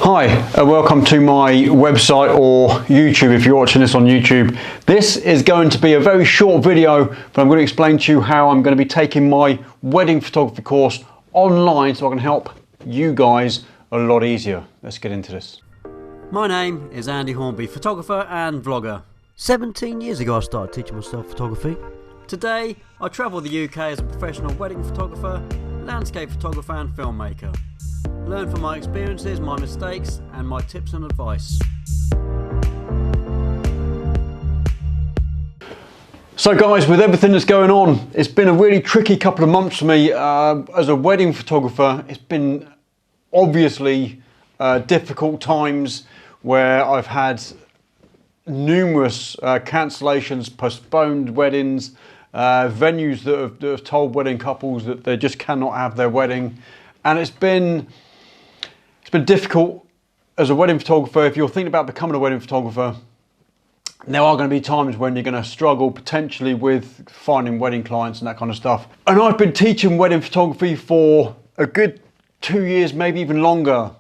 Hi, and welcome to my website or YouTube if you're watching this on YouTube. This is going to be a very short video, but I'm going to explain to you how I'm going to be taking my wedding photography course online so I can help you guys a lot easier. Let's get into this. My name is Andy Hornby, photographer and vlogger. 17 years ago I started teaching myself photography. Today I travel the UK as a professional wedding photographer, landscape photographer and filmmaker. Learn from my experiences, my mistakes and my tips and advice. So guys, with everything that's going on, it's been a really tricky couple of months for me as a wedding photographer. It's been obviously difficult times where I've had numerous cancellations, postponed weddings, venues that have told wedding couples that they just cannot have their wedding, and it's been difficult as a wedding photographer. If you're thinking about becoming a wedding photographer, there are going to be times when you're going to struggle potentially with finding wedding clients and that kind of stuff. And I've been teaching wedding photography for a good 2 years, maybe even longer.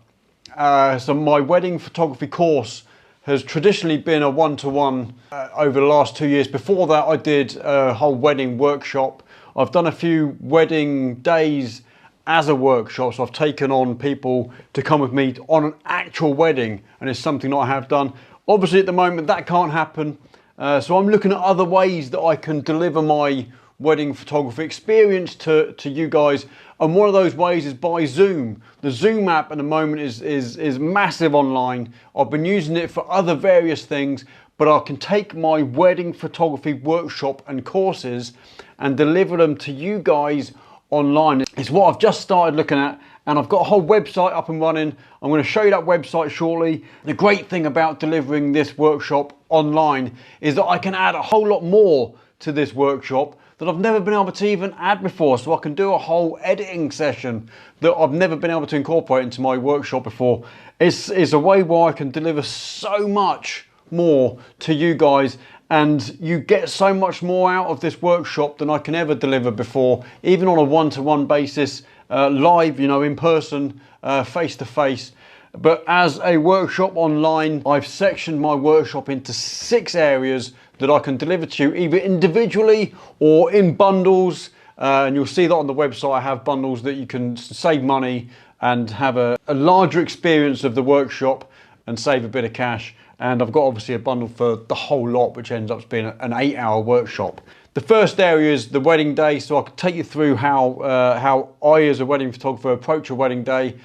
So my wedding photography course has traditionally been a one-to-one over the last 2 years. Before that, I did a whole wedding workshop. I've done a few wedding days as a workshop, so I've taken on people to come with me on an actual wedding, and it's something that I have done. Obviously at the moment that can't happen, so I'm looking at other ways that I can deliver my wedding photography experience to you guys, and one of those ways is by Zoom. The Zoom app at the moment is massive online. I've been using it for other various things, but I can take my wedding photography workshop and courses and deliver them to you guys online. It's what I've just started looking at, and I've got a whole website up and running. I'm going to show you that website shortly. The great thing about delivering this workshop online is that I can add a whole lot more to this workshop that I've never been able to even add before. So I can do a whole editing session that I've never been able to incorporate into my workshop before. It's a way where I can deliver so much more to you guys, and you get so much more out of this workshop than I can ever deliver before, even on a one-to-one basis, live, you know, in person, face-to-face. But as a workshop online, I've sectioned my workshop into 6 areas that I can deliver to you either individually or in bundles. And you'll see that on the website. I have bundles that you can save money and have a larger experience of the workshop and save a bit of cash. And I've got obviously a bundle for the whole lot, which ends up being an 8-hour workshop. The first area is the wedding day, so I can take you through how I as a wedding photographer approach a wedding day.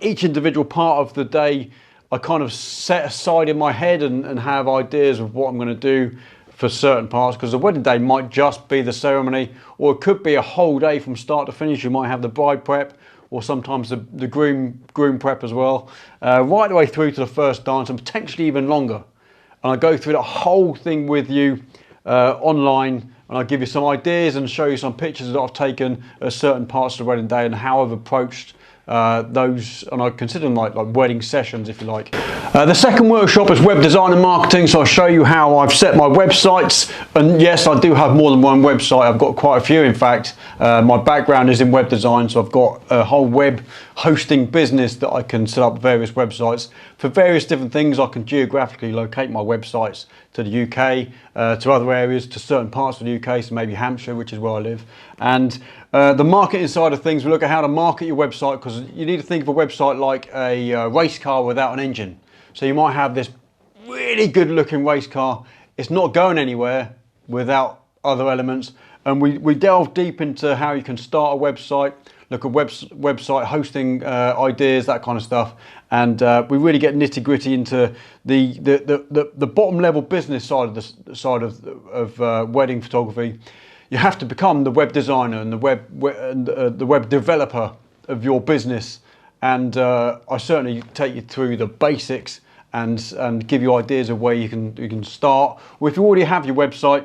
Each individual part of the day I kind of set aside in my head and have ideas of what I'm going to do for certain parts, because the wedding day might just be the ceremony, or it could be a whole day from start to finish. You might have the bride prep, or sometimes the groom prep as well, right the way through to the first dance, and potentially even longer. And I go through the whole thing with you online, and I give you some ideas and show you some pictures that I've taken at certain parts of the wedding day and how I've approached those, and I consider them like wedding sessions, if you like. The second workshop is web design and marketing, so I'll show you how I've set my websites. And yes, I do have more than one website. I've got quite a few, in fact. My background is in web design, so I've got a whole web hosting business that I can set up various websites for various different things. I can geographically locate my websites to the UK, to other areas, to certain parts of the UK, so maybe Hampshire, which is where I live. And the marketing side of things, we look at how to market your website, because you need to think of a website like a race car without an engine. So you might have this really good looking race car. It's not going anywhere without other elements. And we delve deep into how you can start a website, look at website hosting ideas, that kind of stuff. And we really get nitty gritty into the bottom level business side of wedding photography. You have to become the web designer and the web developer of your business. And I certainly take you through the basics and give you ideas of where you can start. Or if you already have your website,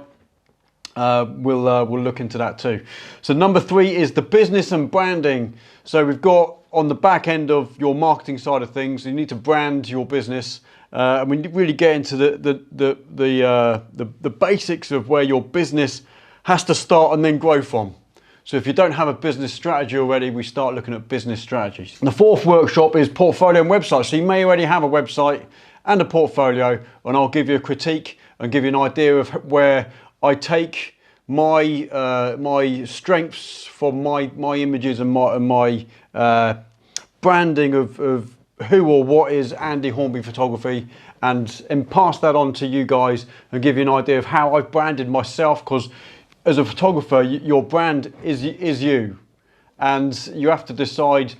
we'll look into that too. So number 3 is the business and branding. So we've got on the back end of your marketing side of things, you need to brand your business. And we really get into the basics of where your business has to start and then grow from. So if you don't have a business strategy already, we start looking at business strategies. And the fourth workshop is portfolio and website. So you may already have a website and a portfolio, and I'll give you a critique and give you an idea of where I take my my strengths from my images and my branding of who or what is Andy Hornby Photography, and pass that on to you guys and give you an idea of how I've branded myself, because as a photographer, your brand is you, and you have to decide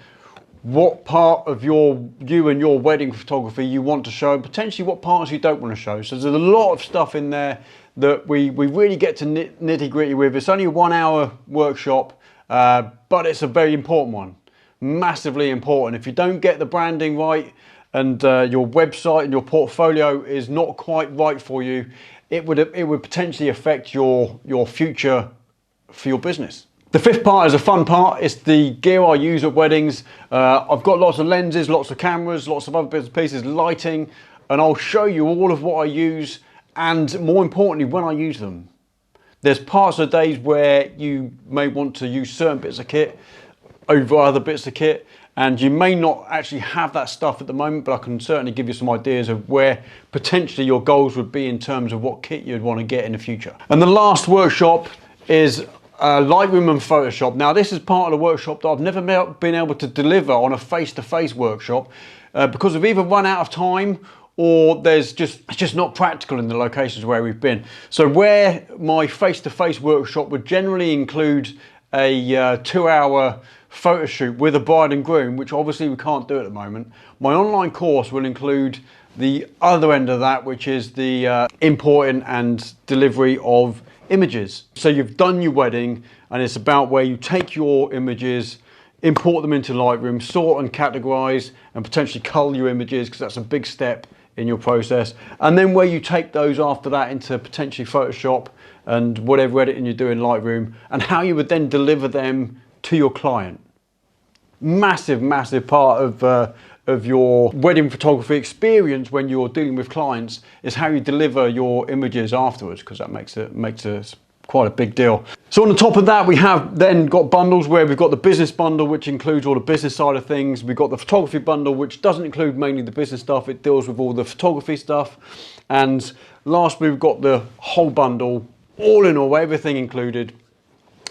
what part of you and your wedding photography you want to show, and potentially what parts you don't want to show. So there's a lot of stuff in there that we really get to nitty gritty with. It's only a 1 hour workshop, but it's a very important one, massively important. If you don't get the branding right and your website and your portfolio is not quite right for you, it would potentially affect your future for your business. The fifth part is a fun part. It's the gear I use at weddings. I've got lots of lenses, lots of cameras, lots of other bits and pieces, lighting, and I'll show you all of what I use, and more importantly, when I use them. There's parts of the days where you may want to use certain bits of kit over other bits of kit, and you may not actually have that stuff at the moment, but I can certainly give you some ideas of where potentially your goals would be in terms of what kit you'd want to get in the future. And the last workshop is Lightroom and Photoshop. Now this is part of the workshop that I've never been able to deliver on a face-to-face workshop because we've either run out of time or it's just not practical in the locations where we've been. So where my face-to-face workshop would generally include a 2 hour photo shoot with a bride and groom, which obviously we can't do at the moment, my online course will include the other end of that, which is the importing and delivery of images. So you've done your wedding, and it's about where you take your images, import them into Lightroom, sort and categorize, and potentially cull your images, because that's a big step in your process. And then where you take those after that into potentially Photoshop and whatever editing you do in Lightroom, and how you would then deliver them to your client. Massive, massive part of your wedding photography experience when you're dealing with clients is how you deliver your images afterwards, because that makes it quite a big deal. So on the top of that, we have then got bundles where we've got the business bundle, which includes all the business side of things. We've got the photography bundle, which doesn't include mainly the business stuff. It deals with all the photography stuff. And lastly, we've got the whole bundle, all in all, everything included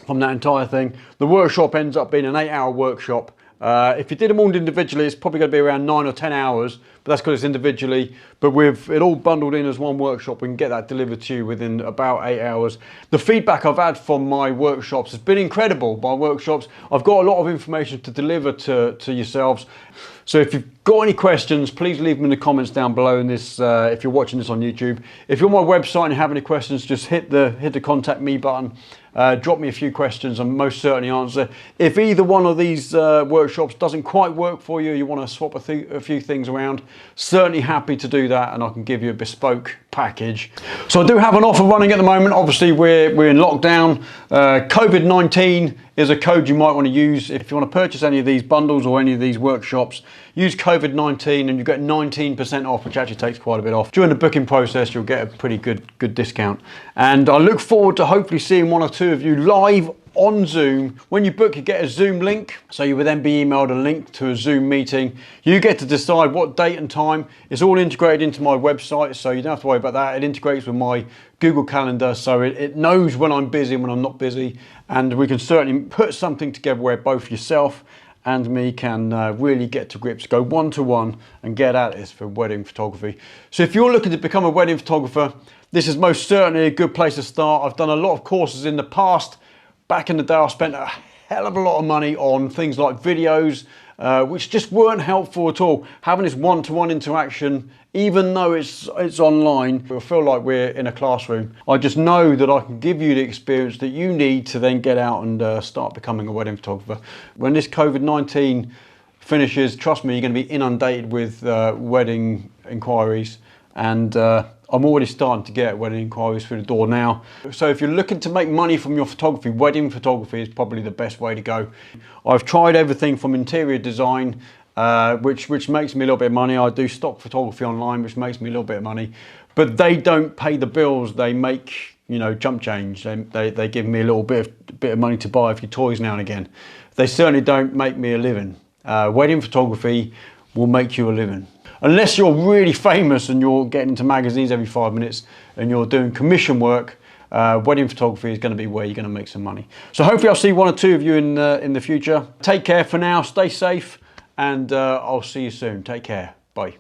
from that entire thing. The workshop ends up being an 8 hour workshop. If you did them all individually, it's probably going to be around 9 or 10 hours, but that's because it's individually. But with it all bundled in as one workshop, we can get that delivered to you within about 8 hours. The feedback I've had from my workshops has been incredible. My workshops, I've got a lot of information to deliver to yourselves. So if you've got any questions, please leave them in the comments down below in this, if you're watching this on YouTube. If you're on my website and you have any questions, just hit the contact me button. Drop me a few questions and most certainly answer. If either one of these workshops doesn't quite work for you, you want to swap a few things around, certainly happy to do that, and I can give you a bespoke package. So I do have an offer running at the moment. Obviously we're in lockdown. COVID-19 is a code you might want to use if you want to purchase any of these bundles or any of these workshops. Use COVID-19 and you get 19% off, which actually takes quite a bit off. During the booking process, you'll get a pretty good discount. And I look forward to hopefully seeing one or two of you live on Zoom. When you book, you get a Zoom link, so you will then be emailed a link to a Zoom meeting. You get to decide what date and time. It's all integrated into my website, so you don't have to worry about that. It integrates with my Google Calendar, so it knows when I'm busy and when I'm not busy, and we can certainly put something together where both yourself and me can really get to grips, go one-to-one and get at this for wedding photography. So if you're looking to become a wedding photographer, this is most certainly a good place to start. I've done a lot of courses in the past. Back in the day, I spent a hell of a lot of money on things like videos, which just weren't helpful at all. Having this one-to-one interaction, even though it's online, I feel like we're in a classroom. I just know that I can give you the experience that you need to then get out and start becoming a wedding photographer. When this COVID-19 finishes, trust me, you're going to be inundated with wedding inquiries, and I'm already starting to get wedding inquiries through the door now. So if you're looking to make money from your photography, wedding photography is probably the best way to go. I've tried everything from interior design, which makes me a little bit of money. I do stock photography online, which makes me a little bit of money, but they don't pay the bills. They make you know, chump change. They give me a little bit of money to buy a few toys now and again. They certainly don't make me a living. Wedding photography will make you a living. Unless you're really famous and you're getting into magazines every 5 minutes and you're doing commission work, wedding photography is going to be where you're going to make some money. So hopefully I'll see one or two of you in the future. Take care for now, stay safe, and I'll see you soon. Take care. Bye.